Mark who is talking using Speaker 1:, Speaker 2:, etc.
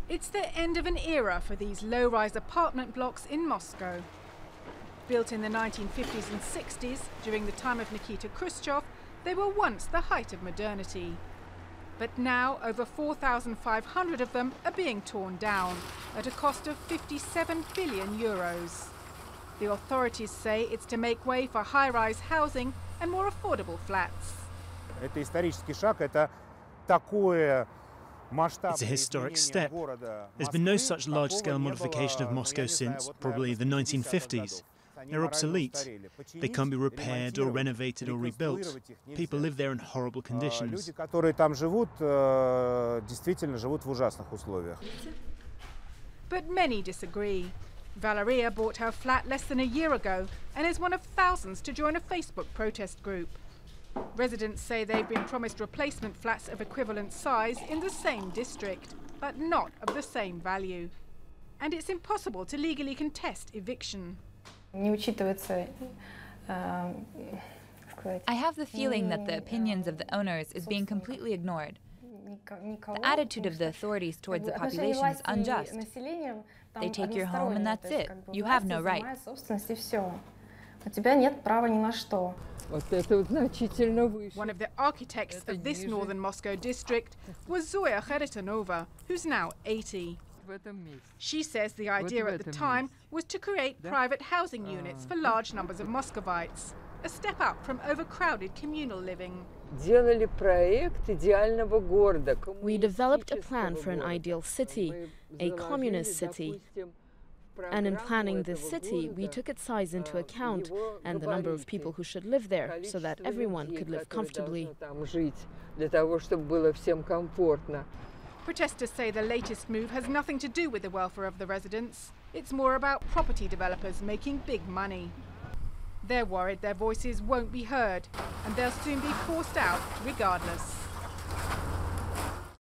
Speaker 1: It's the end of an era for these low-rise apartment blocks in Moscow. Built in the 1950s and 60s, during the time of Nikita Khrushchev, they were once the height of modernity. But now, over 4,500 of them are being torn down at a cost of 57 billion euros. The authorities say it's to make way for high-rise housing and more affordable flats.
Speaker 2: It's a historic step. There's been no such large-scale modification of Moscow since probably the 1950s. They're obsolete. They can't be repaired or renovated or rebuilt. People live there in horrible conditions.
Speaker 1: But many disagree. Valeria bought her flat less than a year ago and is one of thousands to join a Facebook protest group. Residents say they've been promised replacement flats of equivalent size in the same district, but not of the same value. And it's impossible to legally contest eviction.
Speaker 3: I
Speaker 4: have the feeling that the opinions of the owners is being completely ignored. The attitude of the authorities towards the population is unjust. They take your home and that's it. You have no right.
Speaker 1: One of the architects of this northern Moscow district was Zoya Kharitonova, who's now 80. She says the idea at the time was to create private housing units for large numbers of Muscovites, a step up from overcrowded communal living.
Speaker 5: We developed a plan for an ideal city, a communist city. And in planning this city, we took its size into account and the number of people who should live there, so that everyone could live comfortably.
Speaker 1: Protesters say the latest move has nothing to do with the welfare of the residents. It's more about property developers making big money. They're worried their voices won't be heard, and they'll soon be forced out regardless.